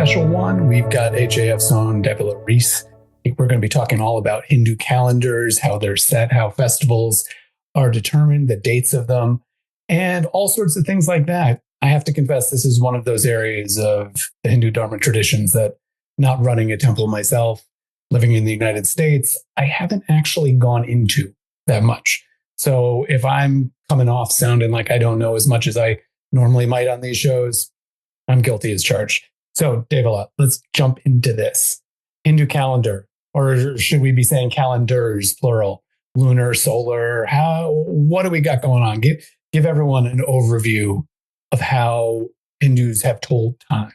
special one. We've got HAF's own Devala Rees. We're going to be talking all about Hindu calendars, how they're set, how festivals are determined, the dates of them, and all sorts of things like that. I have to confess, this is one of those areas of the Hindu Dharma traditions that, not running a temple myself, living in the United States, I haven't actually gone into that much. So if I'm coming off sounding like I don't know as much as I normally might on these shows, I'm guilty as charged. So Devala, let's jump into this. Hindu calendar, or should we be saying calendars, plural, lunar, solar? What do we got going on? Give everyone an overview of how Hindus have told time.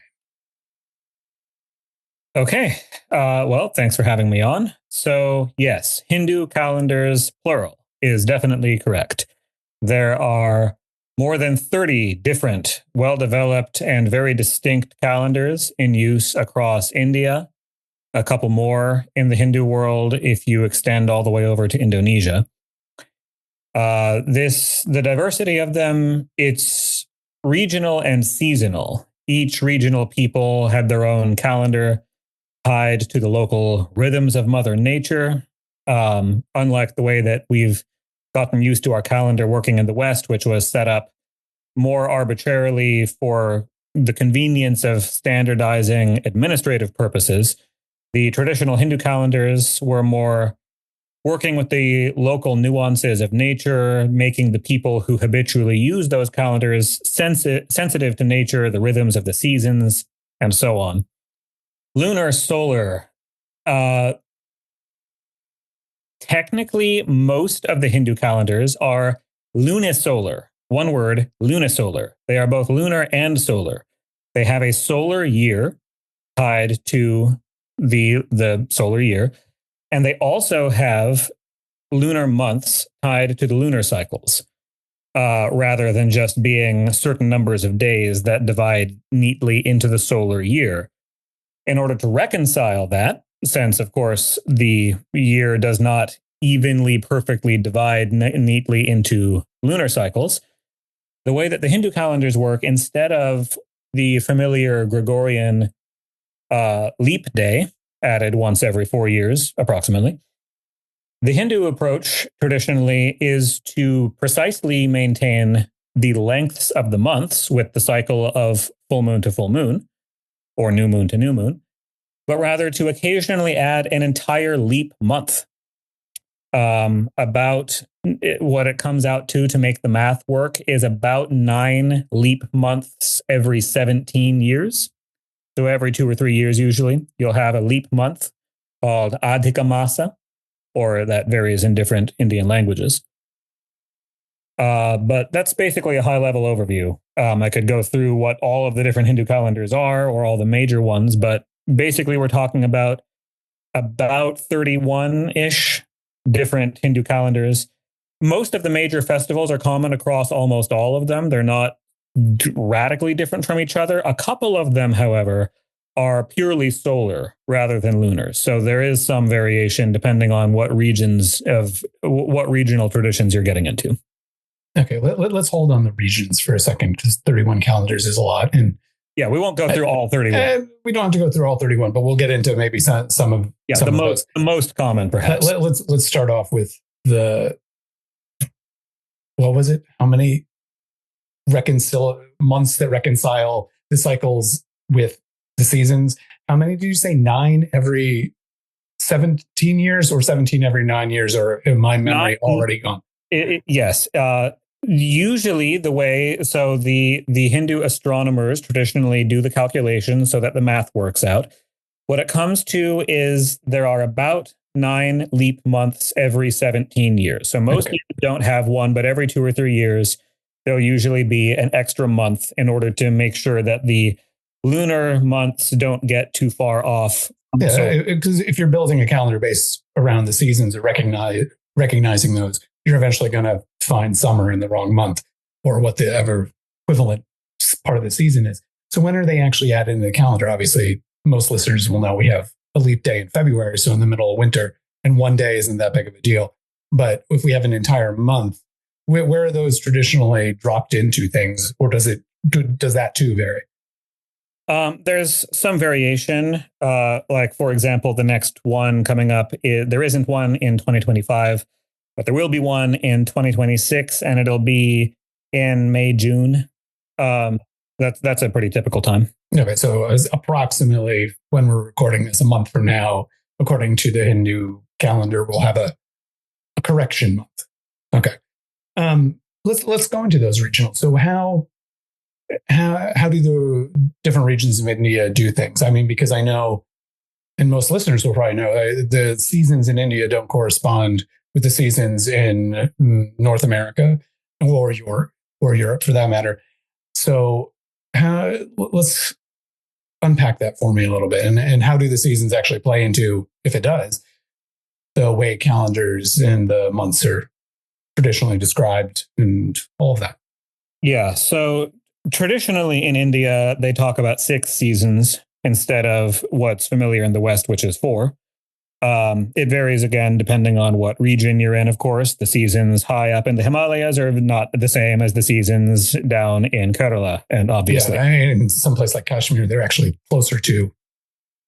Okay. Well, thanks for having me on. So yes, Hindu calendars, plural, is definitely correct. There are more than 30 different, well-developed and very distinct calendars in use across India. A couple more in the Hindu world if you extend all the way over to Indonesia. The diversity of them, it's regional and seasonal. Each regional people had their own calendar tied to the local rhythms of Mother Nature, unlike the way that we've gotten used to our calendar working in the West, which was set up more arbitrarily for the convenience of standardizing administrative purposes. The traditional Hindu calendars were more working with the local nuances of nature, making the people who habitually use those calendars sensitive to nature, the rhythms of the seasons, and so on. Lunar, solar. Technically, most of the Hindu calendars are lunisolar. One word, lunisolar. They are both lunar and solar. They have a solar year tied to the solar year, and they also have lunar months tied to the lunar cycles, rather than just being certain numbers of days that divide neatly into the solar year. In order to reconcile that, since, of course, the year does not evenly, perfectly divide neatly into lunar cycles, the way that the Hindu calendars work, instead of the familiar Gregorian leap day added once every 4 years, approximately, the Hindu approach traditionally is to precisely maintain the lengths of the months with the cycle of full moon to full moon, or new moon to new moon, but rather to occasionally add an entire leap month. About what it comes out to make the math work is about 9 leap months every 17 years. So every 2 or 3 years, usually, you'll have a leap month called Adhika Masa, or that varies in different Indian languages. But that's basically a high-level overview. I could go through what all of the different Hindu calendars are, or all the major ones, but basically we're talking about 31-ish different Hindu calendars. Most of the major festivals are common across almost all of them. They're not radically different from each other. A couple of them, however, are purely solar rather than lunar. So there is some variation depending on what regional traditions you're getting into. Okay, let's hold on the regions for a second, because 31 calendars is a lot. And yeah, we won't go through all 31. We don't have to go through all 31, but we'll get into maybe some of the most common, perhaps. Let's start off with what was it? How many months that reconcile the cycles with the seasons? How many did you say? 9 every 17 years, or 17 every 9 years, or in my memory already gone? Yes. Usually the way, so the Hindu astronomers traditionally do the calculations so that the math works out. What it comes to is there are about 9 leap months every 17 years. So most people don't have one, but every 2 or 3 years, there'll usually be an extra month in order to make sure that the lunar months don't get too far off. Yeah, because if you're building a calendar based around the seasons or recognizing those, you're eventually going to find summer in the wrong month, or what the ever equivalent part of the season is. So when are they actually added into the calendar? Obviously, most listeners will know we have a leap day in February, so in the middle of winter, and one day isn't that big of a deal. But if we have an entire month, where are those traditionally dropped into things, or does that too vary? There's some variation. Like, for example, the next one coming up, there isn't one in 2025, but there will be one in 2026, and it'll be in May, June. That's a pretty typical time. Okay, so as approximately when we're recording this, a month from now, according to the Hindu calendar, we'll have a correction month. Okay. Let's go into those regional. So how do the different regions of India do things? I mean, because I know, and most listeners will probably know, the seasons in India don't correspond with the seasons in North America or Europe for that matter. So let's unpack that for me a little bit. And how do the seasons actually play into, if it does, the way calendars and the months are traditionally described and all of that? Yeah. So traditionally in India, they talk about 6 seasons instead of what's familiar in the West, which is 4. It varies again, depending on what region you're in, of course. The seasons high up in the Himalayas are not the same as the seasons down in Kerala. And obviously, yeah, in some place like Kashmir, they're actually closer to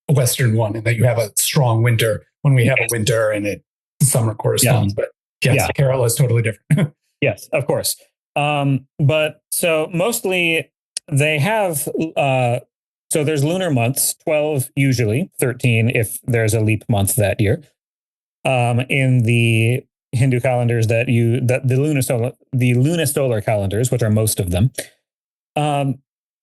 a Western one, and that you have a strong winter when we have a winter and summer corresponds. But yes, Kerala is totally different. Yes, of course. But so mostly they have, so there's lunar months, 12 usually, 13 if there's a leap month that year. In the Hindu calendars the lunisolar calendars, which are most of them,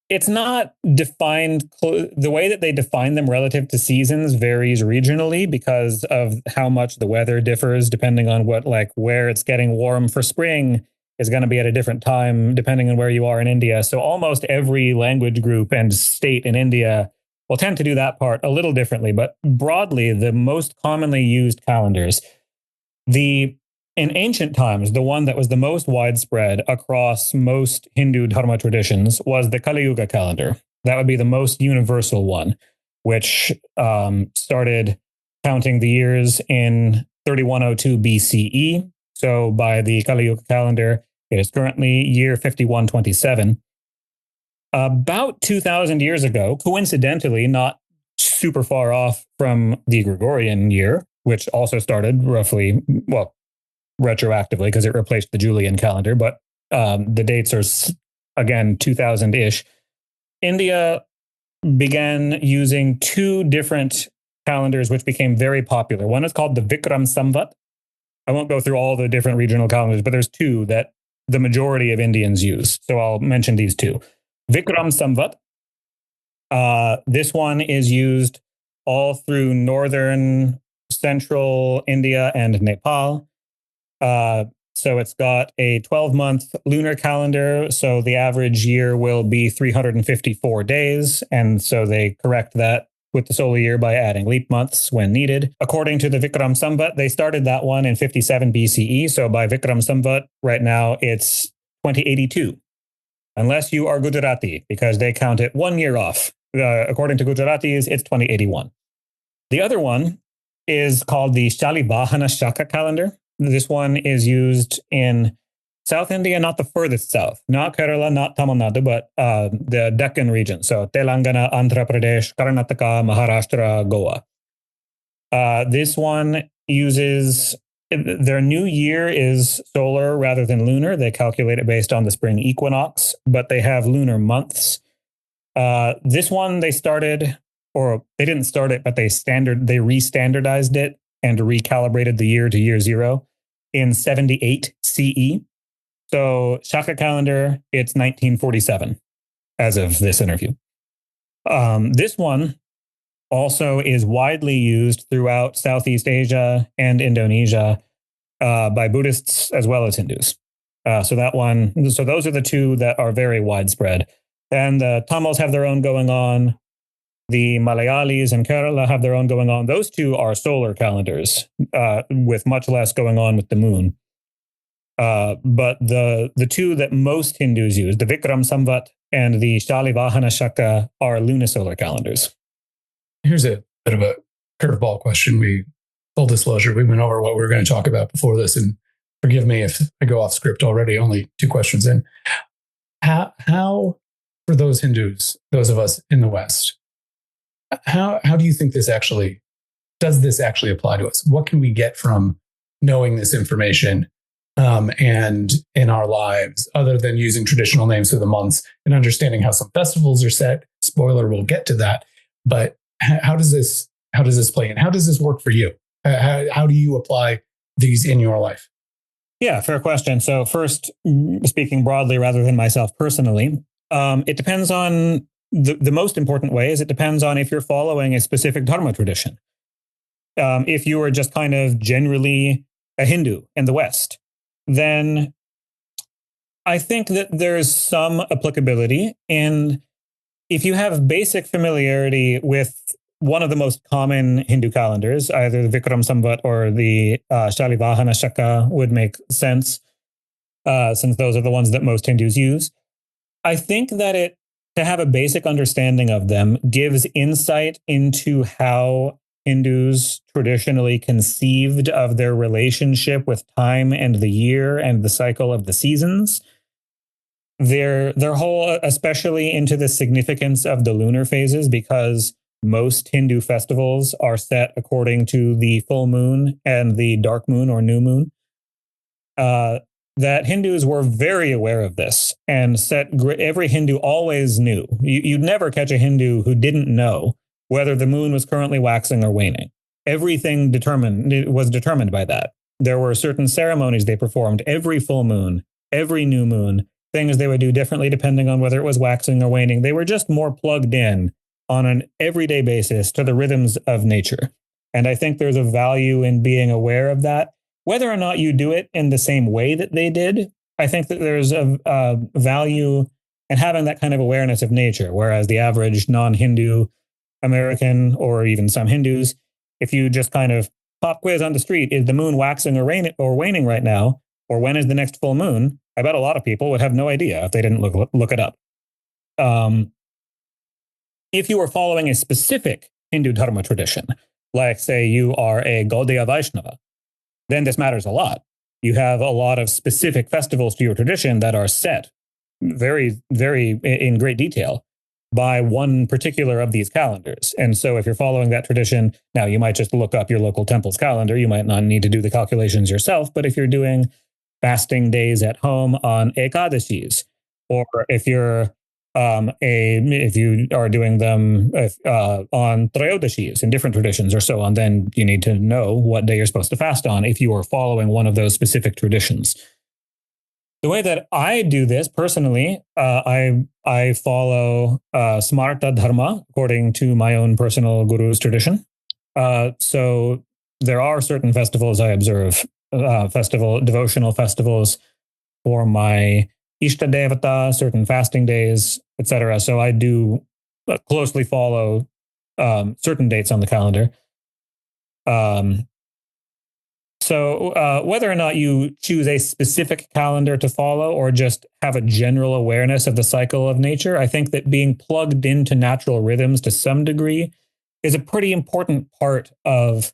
it's not defined. The way that they define them relative to seasons varies regionally because of how much the weather differs, depending on where it's getting warm for spring is going to be at a different time, depending on where you are in India. So almost every language group and state in India will tend to do that part a little differently. But broadly, the most commonly used calendars, in ancient times, the one that was the most widespread across most Hindu Dharma traditions was the Kali Yuga calendar. That would be the most universal one, which started counting the years in 3102 BCE. So by the Kali Yuga calendar, it is currently year 5127. About 2,000 years ago, coincidentally, not super far off from the Gregorian year, which also started roughly, retroactively because it replaced the Julian calendar, but the dates are, again, 2000-ish. India began using 2 different calendars, which became very popular. One is called the Vikram Samvat. I won't go through all the different regional calendars, but there's 2 that the majority of Indians use. So I'll mention these 2. Vikram Samvat. This one is used all through northern, central India and Nepal. So it's got a 12-month lunar calendar. So the average year will be 354 days. And so they correct that with the solar year by adding leap months when needed. According to the Vikram Samvat, they started that one in 57 BCE. So by Vikram Samvat, right now it's 2082. Unless you are Gujarati, because they count it 1 year off. According to Gujaratis, it's 2081. The other one is called the Shalivahana Shaka calendar. This one is used in South India, not the furthest south, not Kerala, not Tamil Nadu, but the Deccan region. So Telangana, Andhra Pradesh, Karnataka, Maharashtra, Goa. This one uses, their new year is solar rather than lunar. They calculate it based on the spring equinox, but they have lunar months. This one they started, or they didn't start it, but they re-standardized it and recalibrated the year to year 0 in 78 CE. So Shaka calendar, it's 1947 as of this interview. This one also is widely used throughout Southeast Asia and Indonesia by Buddhists as well as Hindus. So those are the 2 that are very widespread. And the Tamils have their own going on. The Malayalis and Kerala have their own going on. Those 2 are solar calendars with much less going on with the moon. But the 2 that most Hindus use, the Vikram Samvat and the Shalivahana Shaka, are lunisolar calendars. Here's a bit of a curveball question. Full disclosure, we went over what we were going to talk about before this, and forgive me if I go off script already, only 2 questions in. How for those Hindus, those of us in the West, how do you think does this actually apply to us? What can we get from knowing this information and in our lives, other than using traditional names for the months and understanding how some festivals are set? Spoiler, we'll get to that. But how does this play in? How does this work for you? How do you apply these in your life? Yeah, fair question. So first, speaking broadly rather than myself personally, it depends on the most important way is it depends on if you're following a specific dharma tradition. If you are just kind of generally a Hindu in the West, then I think that there's some applicability. And if you have basic familiarity with one of the most common Hindu calendars, either the Vikram Samvat or the Shalivahana Shaka would make sense, since those are the ones that most Hindus use. I think that to have a basic understanding of them gives insight into how Hindus traditionally conceived of their relationship with time and the year and the cycle of the seasons. Their whole, especially into the significance of the lunar phases, because most Hindu festivals are set according to the full moon and the dark moon or new moon. That Hindus were very aware of this and every Hindu always knew. You'd never catch a Hindu who didn't know whether the moon was currently waxing or waning. Everything was determined by that. There were certain ceremonies they performed every full moon, every new moon, things they would do differently depending on whether it was waxing or waning. They were just more plugged in on an everyday basis to the rhythms of nature. And I think there's a value in being aware of that. Whether or not you do it in the same way that they did, I think that there's a value in having that kind of awareness of nature, whereas the average non-Hindu American, or even some Hindus, if you just kind of pop quiz on the street, is the moon waxing or waning right now? Or when is the next full moon? I bet a lot of people would have no idea if they didn't look it up. If you are following a specific Hindu dharma tradition, like say you are a Gaudiya Vaishnava, then this matters a lot. You have a lot of specific festivals to your tradition that are set very, very in great detail by one particular of these calendars. And so if you're following that tradition, now you might just look up your local temple's calendar. You might not need to do the calculations yourself, but if you're doing fasting days at home on Ekadashis, or if you're if you are doing them on Trayodashis in different traditions or so on, then you need to know what day you're supposed to fast on if you are following one of those specific traditions. The way that I do this personally, I follow Smarta Dharma according to my own personal guru's tradition. So there are certain festivals I observe, devotional festivals for my Ishta Devata, certain fasting days, etc. So I do closely follow certain dates on the calendar. So whether or not you choose a specific calendar to follow or just have a general awareness of the cycle of nature, I think that being plugged into natural rhythms to some degree is a pretty important part of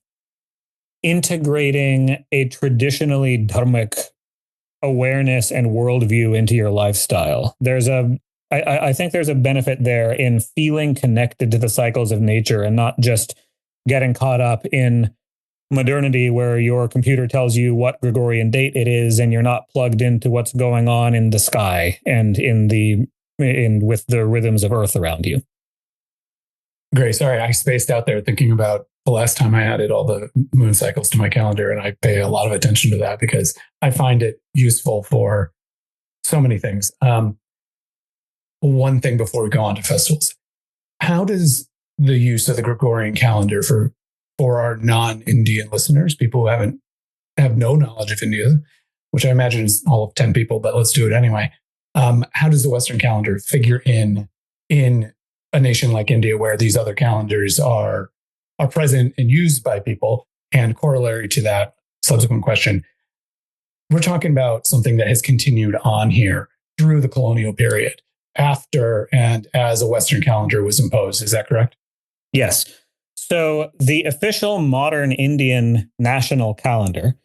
integrating a traditionally dharmic awareness and worldview into your lifestyle. I think there's a benefit there in feeling connected to the cycles of nature and not just getting caught up in modernity where your computer tells you what Gregorian date it is and you're not plugged into what's going on in the sky and with the rhythms of Earth around you. Great. Sorry, I spaced out there thinking about the last time I added all the moon cycles to my calendar, and I pay a lot of attention to that because I find it useful for so many things. One thing before we go on to festivals, how does the use of the Gregorian calendar for our non-Indian listeners, people who have no knowledge of India, which I imagine is all of 10 people, but let's do it anyway. How does the Western calendar figure in a nation like India, where these other calendars are present and used by people? And corollary to that, subsequent question, we're talking about something that has continued on here through the colonial period, after and as a Western calendar was imposed. Is that correct? Yes. So the official modern Indian national calendar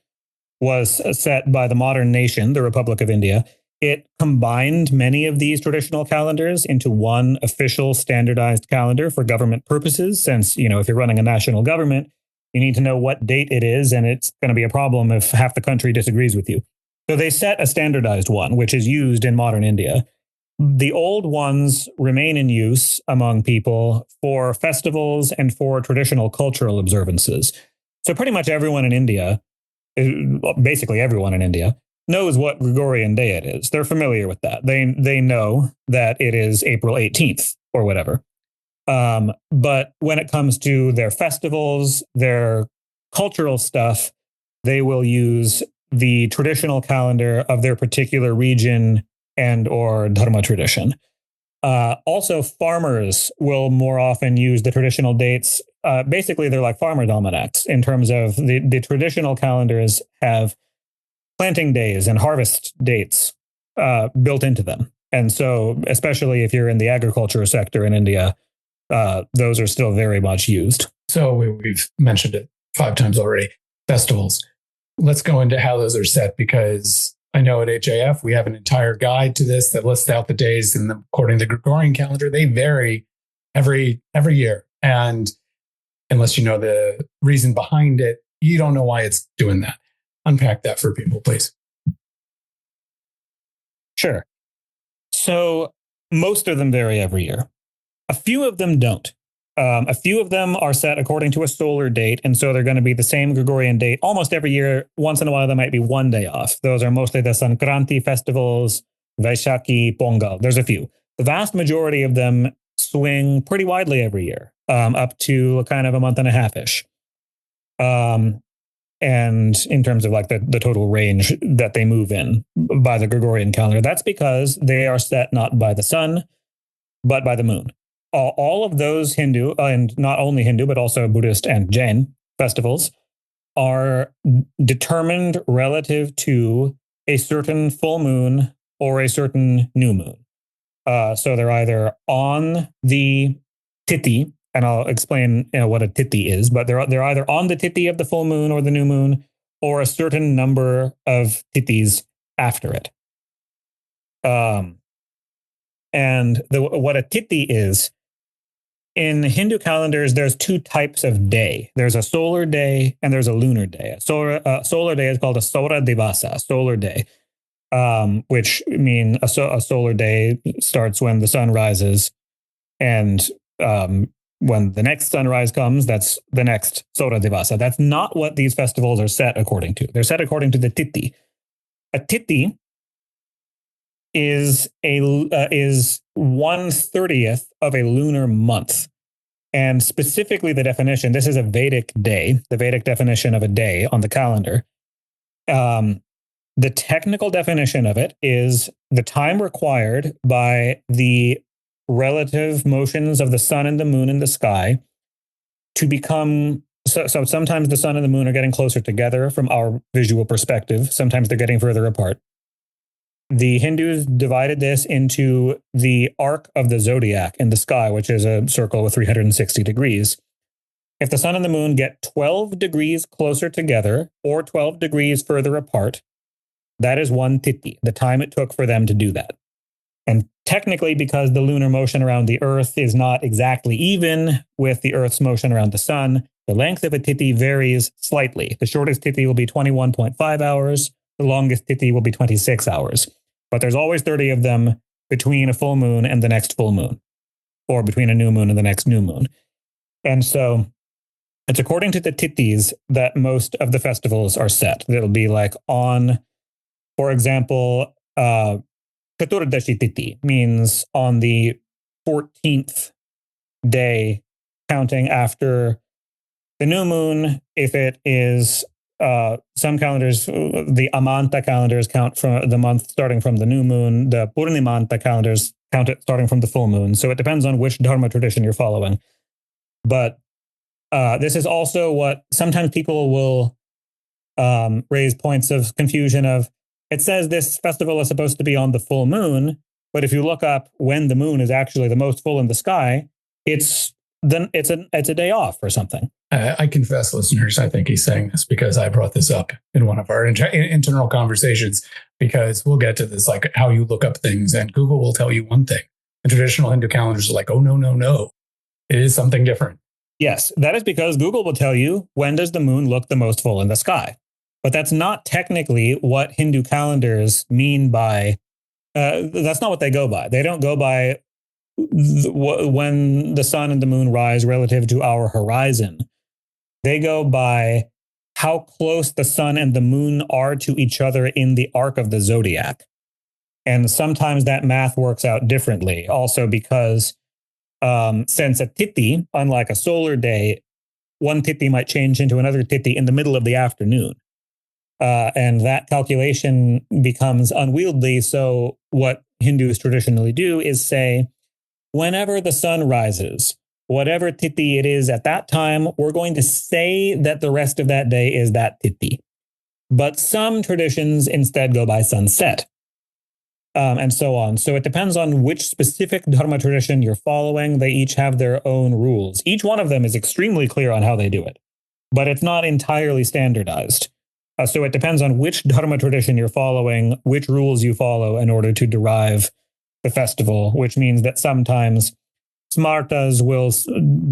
was set by the modern nation, the Republic of India, It combined many of these traditional calendars into one official standardized calendar for government purposes, since, if you're running a national government, you need to know what date it is, and it's going to be a problem if half the country disagrees with you. So they set a standardized one, which is used in modern India. The old ones remain in use among people for festivals and for traditional cultural observances. So pretty much everyone in India, basically everyone in India, knows what Gregorian day it is. They're familiar with that. They know that it is April 18th or whatever. But when it comes to their festivals, their cultural stuff, they will use the traditional calendar of their particular region and or dharma tradition. Also, farmers will more often use the traditional dates. Basically, they're like farmers' almanacs in terms of the traditional calendars have planting days and harvest dates built into them. And so, especially if you're in the agriculture sector in India, those are still very much used. So we've mentioned it 5 times already, festivals. Let's go into how those are set, because I know at HAF, we have an entire guide to this that lists out the days, and according to the Gregorian calendar, they vary every year. And unless you know the reason behind it, you don't know why it's doing that. Unpack that for people, please. Sure. So most of them vary every year. A few of them don't. A few of them are set according to a solar date, and so they're going to be the same Gregorian date almost every year. Once in a while, there might be one day off. Those are mostly the Sankranti festivals, Vaishakhi, Pongal. There's a few. The vast majority of them swing pretty widely every year, up to kind of a month and a half-ish. And in terms of like the total range that they move in by the Gregorian calendar, that's because they are set not by the sun, but by the moon. All of those Hindu, and not only Hindu, but also Buddhist and Jain festivals are determined relative to a certain full moon or a certain new moon. So they're either on the Tithi, and I'll explain what a Tithi is, but they're either on the Tithi of the full moon or the new moon, or a certain number of Tithis after it. And what a Tithi is, in Hindu calendars, there's 2 types of day. There's a solar day and there's a lunar day. A solar day is called a Saura Devasa, solar day, which means a solar day starts when the sun rises, and when the next sunrise comes, that's the next Saura Devasa. That's not what these festivals are set according to. They're set according to the Tithi. A Tithi is 1/30th of a lunar month. And specifically the definition, this is a Vedic day, the Vedic definition of a day on the calendar. The technical definition of it is the time required by the relative motions of the sun and the moon in the sky to become, so sometimes the sun and the moon are getting closer together from our visual perspective. Sometimes they're getting further apart. The Hindus divided this into the arc of the zodiac in the sky, which is a circle with 360 degrees. If the sun and the moon get 12 degrees closer together or 12 degrees further apart, that is 1 Tithi, the time it took for them to do that. And technically, because the lunar motion around the Earth is not exactly even with the Earth's motion around the sun, the length of a Tithi varies slightly. The shortest Tithi will be 21.5 hours. The longest Tithi will be 26 hours. But there's always 30 of them between a full moon and the next full moon, or between a new moon and the next new moon. And so it's according to the Tithis that most of the festivals are set. It'll be like on, for example, Chaturdashi Tithi means on the 14th day, counting after the new moon. If it is some calendars, the Amanta calendars count from the month starting from the new moon. The Purnimanta calendars count it starting from the full moon. So it depends on which Dharma tradition you're following. But this is also what sometimes people will raise points of confusion of. It says this festival is supposed to be on the full moon, but if you look up when the moon is actually the most full in the sky, it's then it's a day off or something. I confess, listeners, I think he's saying this because I brought this up in one of our internal conversations, because we'll get to this, like how you look up things, and Google will tell you one thing. The traditional Hindu calendars are like, oh, no. It is something different. Yes, that is because Google will tell you, when does the moon look the most full in the sky? But that's not technically what Hindu calendars mean by, that's not what they go by. They don't go by when the sun and the moon rise relative to our horizon. They go by how close the sun and the moon are to each other in the arc of the zodiac. And sometimes that math works out differently. Also because since a tithi, unlike a solar day, one tithi might change into another tithi in the middle of the afternoon. And that calculation becomes unwieldy. So what Hindus traditionally do is say, whenever the sun rises, whatever tithi it is at that time, we're going to say that the rest of that day is that tithi. But some traditions instead go by sunset, and so on. So it depends on which specific dharma tradition you're following. They each have their own rules. Each one of them is extremely clear on how they do it, but it's not entirely standardized. So it depends on which dharma tradition you're following, which rules you follow in order to derive the festival, which means that sometimes Smartas will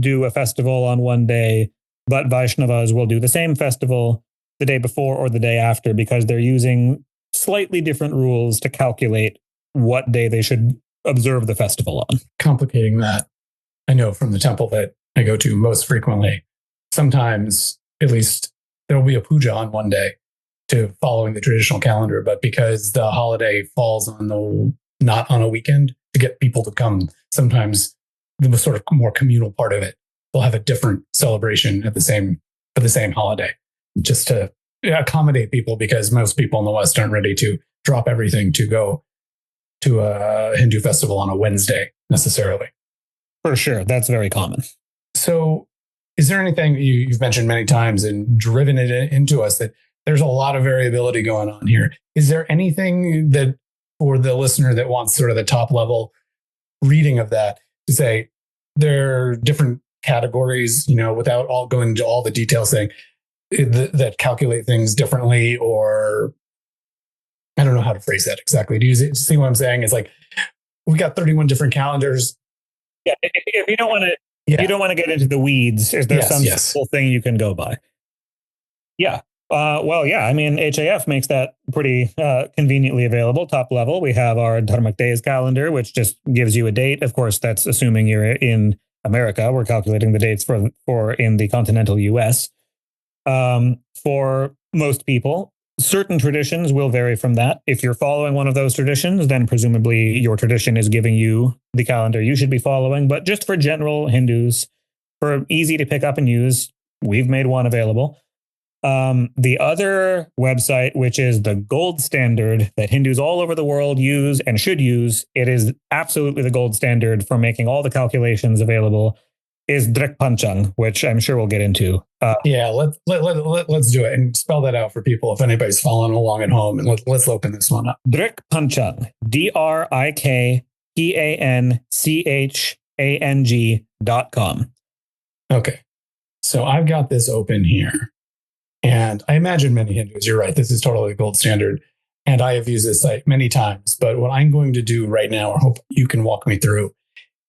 do a festival on one day, but Vaishnavas will do the same festival the day before or the day after, because they're using slightly different rules to calculate what day they should observe the festival on. Complicating that, I know from the temple that I go to most frequently, sometimes at least there will be a puja on one day to following the traditional calendar, but because the holiday falls on not on a weekend, to get people to come, sometimes the sort of more communal part of it, they'll have a different celebration for the same holiday, just to accommodate people, because most people in the West aren't ready to drop everything to go to a Hindu festival on a Wednesday necessarily. For sure. That's very common. So is there anything you've mentioned many times and driven it into us that there's a lot of variability going on here? Is there anything that, for the listener that wants sort of the top level reading of that, to say there are different categories, without all going into all the details, saying that calculate things differently, or I don't know how to phrase that exactly. Do you see what I'm saying? It's like, we got 31 different calendars. Yeah. If you don't want to, you don't want to get into the weeds, is there some simple thing you can go by? Yeah. I mean, HAF makes that pretty conveniently available. Top level, we have our Dharmic Days calendar, which just gives you a date. Of course, that's assuming you're in America. We're calculating the dates for in the continental US. For most people, certain traditions will vary from that. If you're following one of those traditions, then presumably your tradition is giving you the calendar you should be following. But just for general Hindus, for easy to pick up and use, we've made one available. The other website, which is the gold standard that Hindus all over the world use and should use, it is absolutely the gold standard for making all the calculations available, is Drik Panchang, which I'm sure we'll get into. Let's do it and spell that out for people if anybody's following along at home. And let's open this one up. Drik Panchang, DrikPanchang.com. Okay. So I've got this open here. And I imagine many Hindus, you're right, this is totally the gold standard. And I have used this site many times. But what I'm going to do right now, or hope you can walk me through,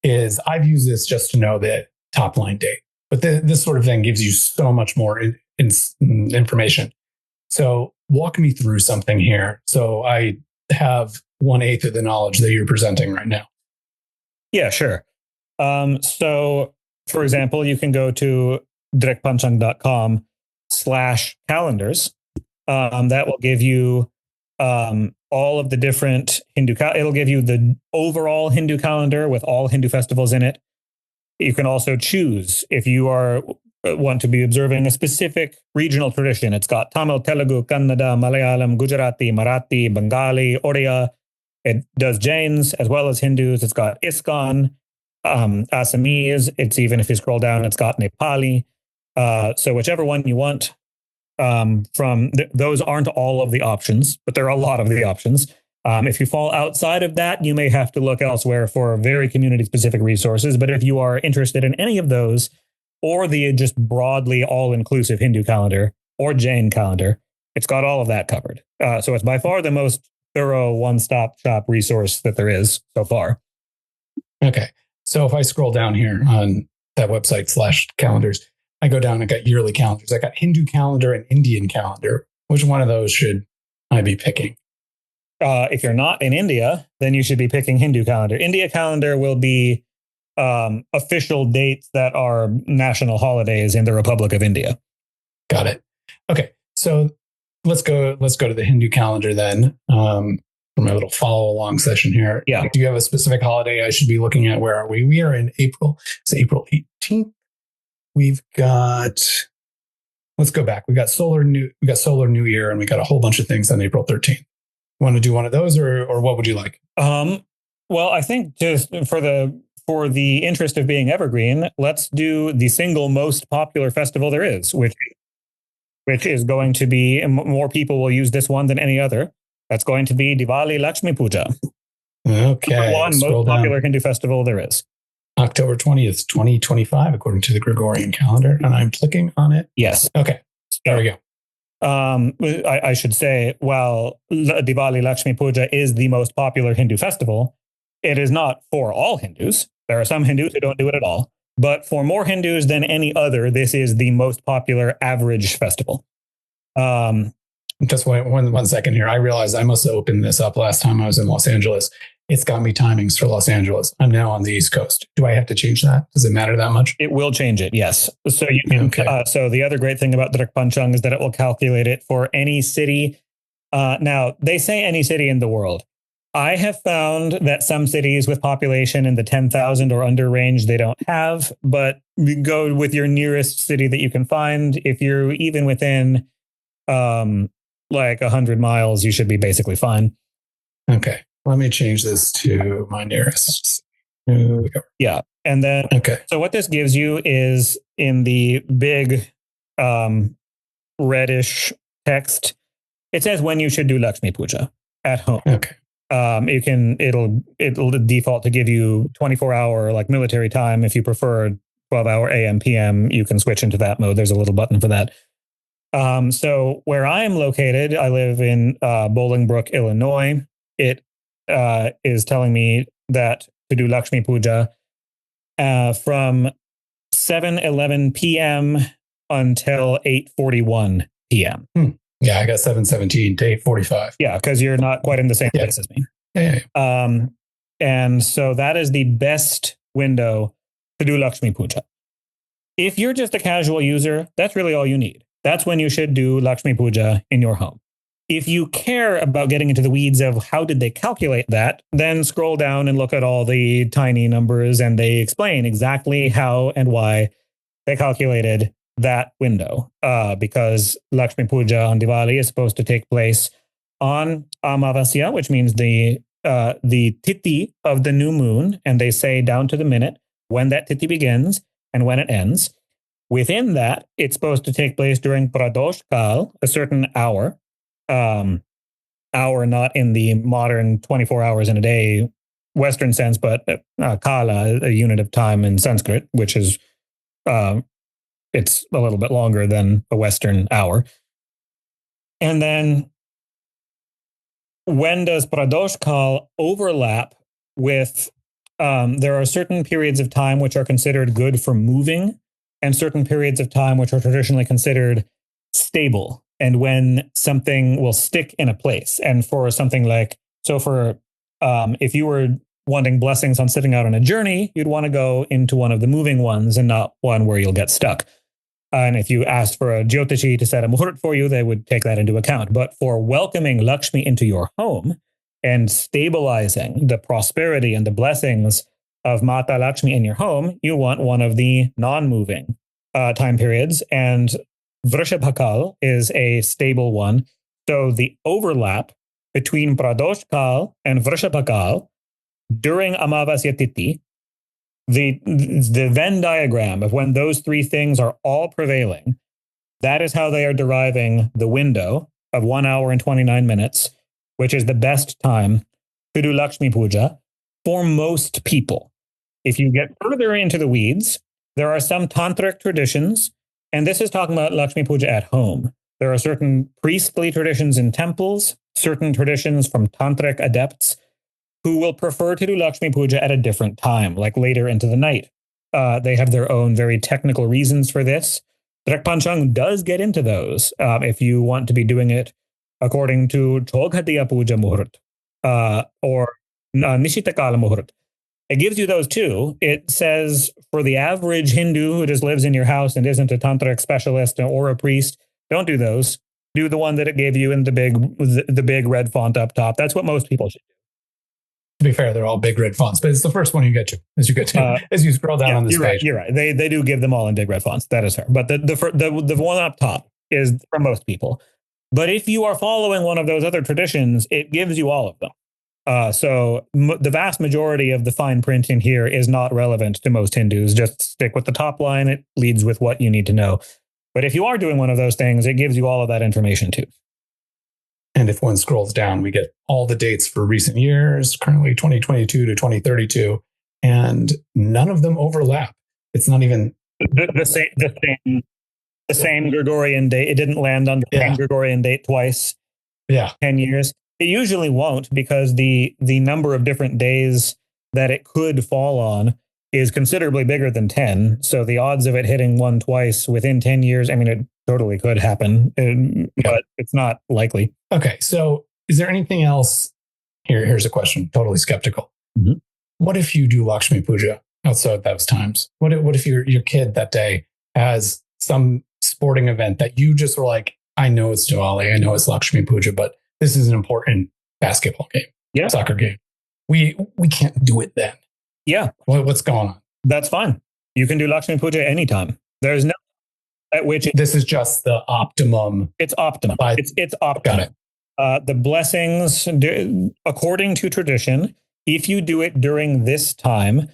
is I've used this just to know the top line date. But this sort of thing gives you so much more information. So walk me through something here. So I have 1/8 of the knowledge that you're presenting right now. Yeah, sure. So, for example, you can go to drikpanchang.com/calendars. That will give you all of the different it'll give you the overall Hindu calendar with all Hindu festivals in it. You can also choose if you want to be observing a specific regional tradition. It's got Tamil, Telugu, Kannada, Malayalam, Gujarati, Marathi, Bengali, Oriya. It does Jains as well as Hindus. It's got ISKCON, Assamese. It's, even if you scroll down, it's got Nepali. So whichever one you want, those aren't all of the options, but there are a lot of the options. If you fall outside of that, you may have to look elsewhere for very community-specific resources. But if you are interested in any of those, or the just broadly all-inclusive Hindu calendar or Jain calendar, it's got all of that covered. So it's by far the most thorough one-stop shop resource that there is so far. Okay. So if I scroll down here on that website /calendars, I go down and got yearly calendars. I got Hindu calendar and Indian calendar. Which one of those should I be picking? If you're not in India, then you should be picking Hindu calendar. India calendar will be official dates that are national holidays in the Republic of India. Got it. Okay. So let's go to the Hindu calendar then. For my little follow along session here. Yeah. Do you have a specific holiday I should be looking at? Where are we? We are in April. It's April 18th. We've got, let's go back. We got Solar New Year, and we got a whole bunch of things on April 13th. Want to do one of those, or what would you like? Well, I think just for the interest of being evergreen, let's do the single most popular festival there is, which is going to be, and more people will use this one than any other. That's going to be Diwali Lakshmi Puja. Okay. One most popular Hindu festival there is. October 20th, 2025, according to the Gregorian calendar. And I'm clicking on it. Yes. Okay. There we go. I should say, while Diwali Lakshmi Puja is the most popular Hindu festival, it is not for all Hindus. There are some Hindus who don't do it at all. But for more Hindus than any other, this is the most popular average festival. Just one second here. I realized I must have opened this up last time I was in Los Angeles. It's got me timings for Los Angeles. I'm now on the East Coast. Do I have to change that? Does it matter that much? It will change it, yes. So you can. Okay. So the other great thing about Drik Panchang is that it will calculate it for any city. Now, they say any city in the world. I have found that some cities with population in the 10,000 or under range, they don't have, but go with your nearest city that you can find. If you're even within like 100 miles, you should be basically fine. Okay. Let me change this to my nearest. Yeah. And then, okay. So what this gives you is in the big reddish text, it says when you should do Lakshmi Puja at home. Okay. It'll default to give you 24-hour like military time. If you prefer 12-hour AM, PM, you can switch into that mode. There's a little button for that. So where I am located, I live in Bolingbrook, Illinois. It is telling me that to do Lakshmi Puja from 7:11 p.m. until 8:41 p.m. Yeah, I got 7:17 to 8:45. Yeah, because you're not quite in the same place as me. Yeah. And so that is the best window to do Lakshmi Puja. If you're just a casual user, that's really all you need. That's when you should do Lakshmi Puja in your home. If you care about getting into the weeds of how did they calculate that, then scroll down and look at all the tiny numbers, and they explain exactly how and why they calculated that window. Because Lakshmi Puja on Diwali is supposed to take place on Amavasya, which means the tithi of the new moon, and they say down to the minute when that tithi begins and when it ends. Within that, it's supposed to take place during Pradosh Kal, a certain hour. Hour not in the modern 24 hours in a day Western sense, but Kala, a unit of time in Sanskrit, which is it's a little bit longer than a Western hour. And then when does Pradosh Kal overlap with there are certain periods of time which are considered good for moving, and certain periods of time which are traditionally considered stable, and when something will stick in a place. And for something like, so for if you were wanting blessings on sitting out on a journey, you'd want to go into one of the moving ones and not one where you'll get stuck. And if you asked for a Jyotishi to set a muhurt for you, they would take that into account. But for welcoming Lakshmi into your home and stabilizing the prosperity and the blessings of Mata Lakshmi in your home, you want one of the non-moving time periods. And Vrishabhakal is a stable one. So the overlap between Pradosh Kal and Vrishabhakal during Amavasya Tithi, the Venn diagram of when those three things are all prevailing, that is how they are deriving the window of 1 hour and 29 minutes which is the best time to do Lakshmi Puja for most people. If you get further into the weeds, there are some tantric traditions, and this is talking about Lakshmi Puja at home. There are certain priestly traditions in temples, certain traditions from tantric adepts who will prefer to do Lakshmi Puja at a different time, like later into the night. They have their own very technical reasons for this. Drik Panchang does get into those if you want to be doing it according to Choghatiya Puja Muhurt or Nishitakala Muhurt. It gives you those too. It says for the average Hindu who just lives in your house and isn't a tantric specialist or a priest, don't do those. Do the one that it gave you in the big red font up top. That's what most people should do. To be fair, they're all big red fonts, but it's the first one you get to as you scroll down on this page. You're right. They do give them all in big red fonts. That is fair. But the one up top is for most people. But if you are following one of those other traditions, it gives you all of them. So the vast majority of the fine print in here is not relevant to most Hindus. Just stick with the top line. It leads with what you need to know. But if you are doing one of those things, it gives you all of that information too. And if one scrolls down, we get all the dates for recent years, currently 2022 to 2032, and none of them overlap. It's not even the same Gregorian date. It didn't land on the same Gregorian date twice. Yeah, 10 years. It usually won't because the number of different days that it could fall on is considerably bigger than 10. So the odds of it hitting one twice within 10 years, I mean, it totally could happen, but it's not likely. Okay. So is there anything else? Here's a question. Totally skeptical. Mm-hmm. What if you do Lakshmi Puja outside those times? What if your kid that day has some sporting event that you just were like, I know it's Diwali, I know it's Lakshmi Puja, but this is an important basketball game, soccer game. We can't do it then. Yeah. What's going on? That's fine. You can do Lakshmi Puja anytime. There's no at which this is just the optimum. It's optimum. It's optimum. Got it. The blessings, according to tradition, if you do it during this time,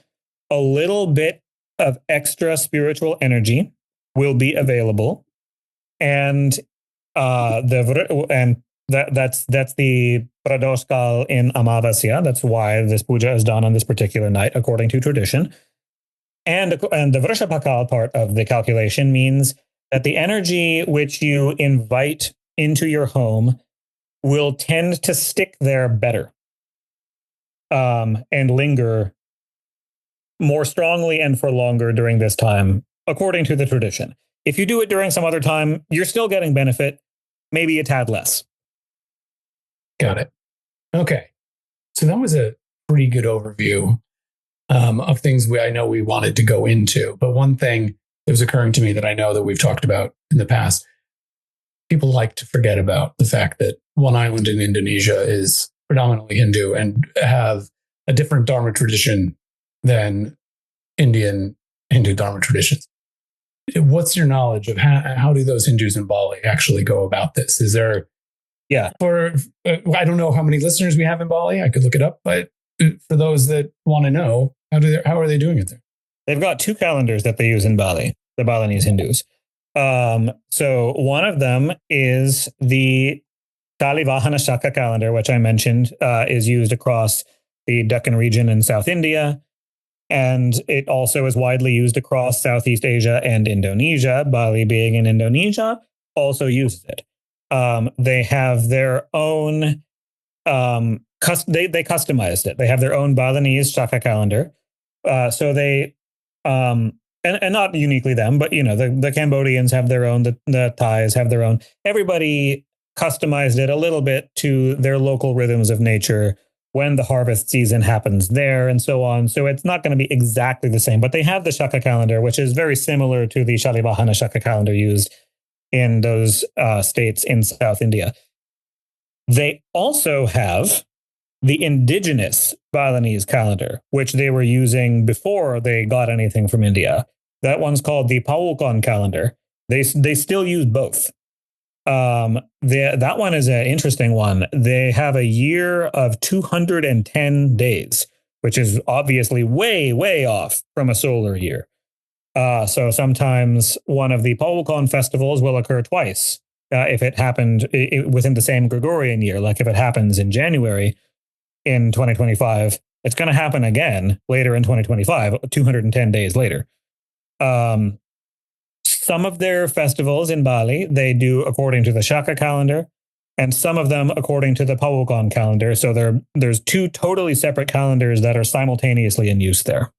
a little bit of extra spiritual energy will be available, and that's the Pradoshkal in Amavasya. That's why this puja is done on this particular night, according to tradition. And the Vrishapakal part of the calculation means that the energy which you invite into your home will tend to stick there better and linger more strongly and for longer during this time, according to the tradition. If you do it during some other time, you're still getting benefit, maybe a tad less. Got it. Okay. So that was a pretty good overview of things I know we wanted to go into. But one thing that was occurring to me that I know that we've talked about in the past, people like to forget about the fact that one island in Indonesia is predominantly Hindu and have a different Dharma tradition than Indian Hindu Dharma traditions. What's your knowledge of how do those Hindus in Bali actually go about this? Is there, I don't know how many listeners we have in Bali. I could look it up, but for those that want to know, how are they doing it there? They've got two calendars that they use in Bali, the Balinese Hindus. So one of them is the Kalivahana Shaka calendar, which I mentioned is used across the Deccan region in South India. And it also is widely used across Southeast Asia and Indonesia. Bali, being in Indonesia, also uses it. They have their own, they customized it. They have their own Balinese Shaka calendar. So they, and not uniquely them, but, the Cambodians have their own, the Thais have their own. Everybody customized it a little bit to their local rhythms of nature when the harvest season happens there and so on. So it's not going to be exactly the same, but they have the Shaka calendar, which is very similar to the Shalibahana Shaka calendar used in those states in South India. They also have the indigenous Balinese calendar, which they were using before they got anything from India. That one's called the Pawukon calendar. They still use both. That one is an interesting one. They have a year of 210 days, which is obviously way, way off from a solar year. So sometimes one of the Pawukon festivals will occur twice if it happened within the same Gregorian year. Like if it happens in January in 2025, it's going to happen again later in 2025, 210 days later. Some of their festivals in Bali, they do according to the Shaka calendar, and some of them according to the Pawukan calendar. So there's two totally separate calendars that are simultaneously in use there.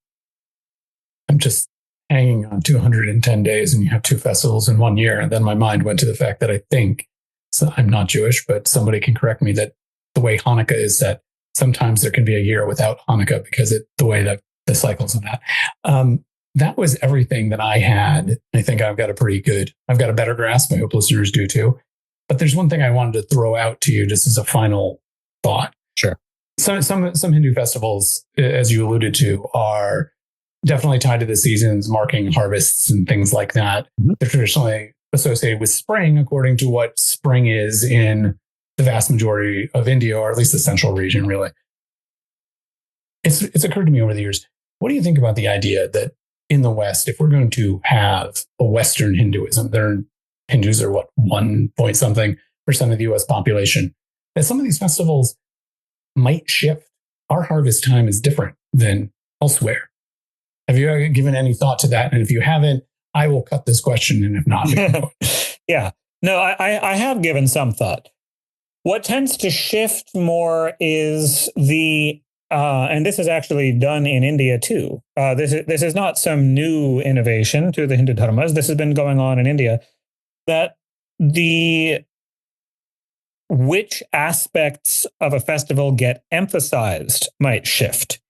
I'm just hanging on 210 days and you have two festivals in 1 year. And then my mind went to the fact that I think, so I'm not Jewish, but somebody can correct me, that the way Hanukkah is set, sometimes there can be a year without Hanukkah because the way that the cycles of that. That was everything that I had. I think I've got a better grasp. I hope listeners do too. But there's one thing I wanted to throw out to you just as a final thought. Sure. Some Hindu festivals, as you alluded to, are definitely tied to the seasons, marking harvests and things like that. Mm-hmm. They're traditionally associated with spring, according to what spring is in the vast majority of India, or at least the central region, really. It's occurred to me over the years, what do you think about the idea that in the West, if we're going to have a Western Hinduism, Hindus are 1 point something percent of the US population, that some of these festivals might shift? Our harvest time is different than elsewhere. Have you given any thought to that? And if you haven't, I will cut this question. And if not, yeah, no, I have given some thought. What tends to shift more is and this is actually done in India too. This is not some new innovation to the Hindu dharmas. This has been going on in India, that which aspects of a festival get emphasized might shift.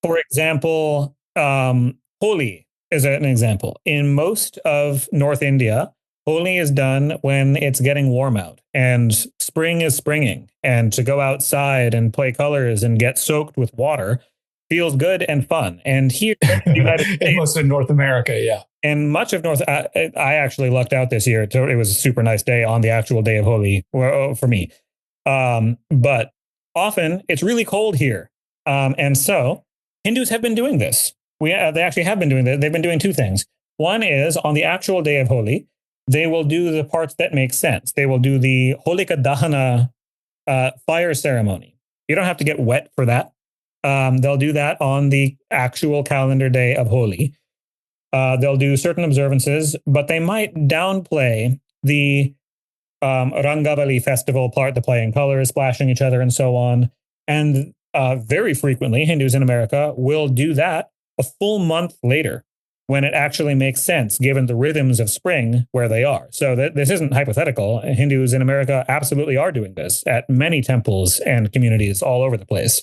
For example, Holi is an example. In most of North India, Holi is done when it's getting warm out and spring is springing, and to go outside and play colors and get soaked with water feels good and fun. And here in the United States, most of North America, yeah. And much of I actually lucked out this year. It was a super nice day on the actual day of Holi for me. But often it's really cold here. And so Hindus have been doing this. They actually have been doing this. They've been doing two things. One is on the actual day of Holi, they will do the parts that make sense. They will do the Holika Dahana fire ceremony. You don't have to get wet for that. They'll do that on the actual calendar day of Holi. They'll do certain observances, but they might downplay the Rangavali festival part, the playing colors, splashing each other, and so on. And very frequently, Hindus in America will do that a full month later, when it actually makes sense, given the rhythms of spring where they are. So this isn't hypothetical. Hindus in America absolutely are doing this at many temples and communities all over the place.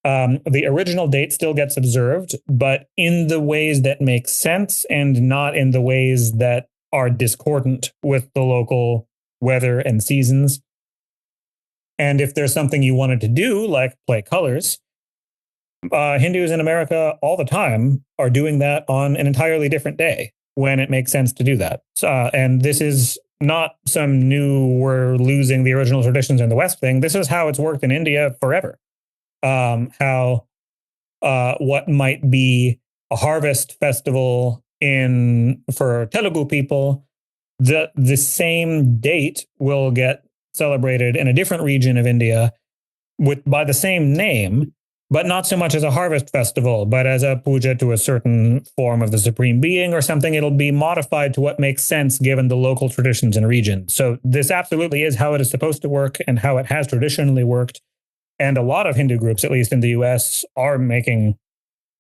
The original date still gets observed, but in the ways that make sense and not in the ways that are discordant with the local weather and seasons. And if there's something you wanted to do, like play colors, Hindus in America all the time are doing that on an entirely different day when it makes sense to do that. And this is not some new, we're losing the original traditions in the West thing. This is how it's worked in India forever. What might be a harvest festival for Telugu people, the same date will get celebrated in a different region of India by the same name, but not so much as a harvest festival, but as a puja to a certain form of the supreme being or something. It'll be modified to what makes sense given the local traditions and region. So this absolutely is how it is supposed to work and how it has traditionally worked. And a lot of Hindu groups, at least in the US, are making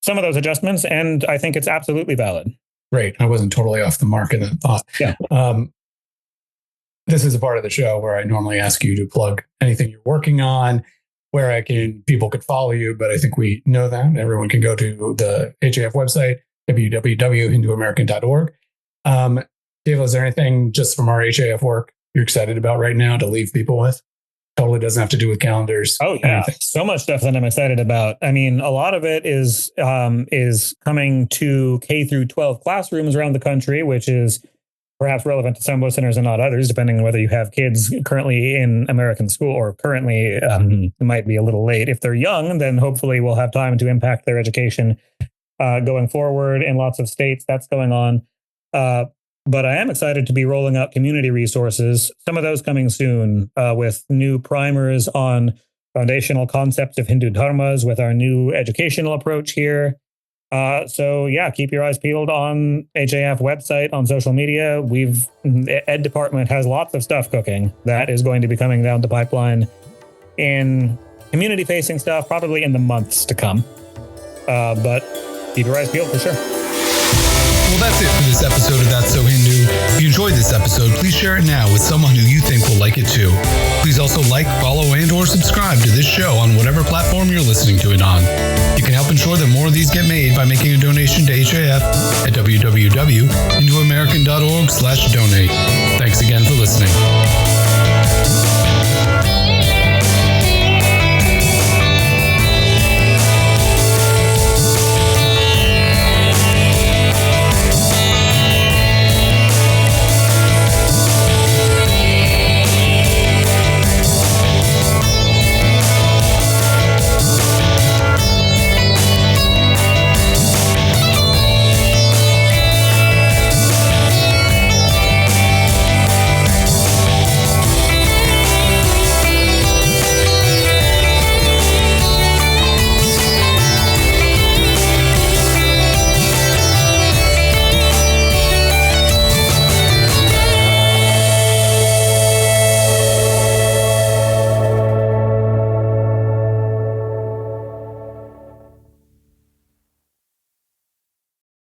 some of those adjustments. And I think it's absolutely valid. Great. I wasn't totally off the mark in that thought. Yeah. This is a part of the show where I normally ask you to plug anything you're working on, where people could follow you, but I think we know that. Everyone can go to the HAF website, www.hinduamerican.org. Devala, is there anything just from our HAF work you're excited about right now to leave people with? Totally doesn't have to do with calendars. Oh, yeah. Anything. So much stuff that I'm excited about. I mean, a lot of it is coming to K through 12 classrooms around the country, which is perhaps relevant to some listeners and not others, depending on whether you have kids currently in American school or currently it might be a little late. If they're young, then hopefully we'll have time to impact their education going forward in lots of states. That's going on. But I am excited to be rolling out community resources, some of those coming soon, with new primers on foundational concepts of Hindu dharmas with our new educational approach here. So yeah, keep your eyes peeled on HAF website, on social media. The Ed department has lots of stuff cooking that is going to be coming down the pipeline in community facing stuff, probably in the months to come. But keep your eyes peeled for sure. Well, that's it for this episode of That's So Hindu. If you enjoyed this episode, please share it now with someone who you think will like it too. Please also like, follow, and or subscribe to this show on whatever platform you're listening to it on. You can help ensure that more of these get made by making a donation to HAF at www.hinduamerican.org/donate. Thanks again for listening.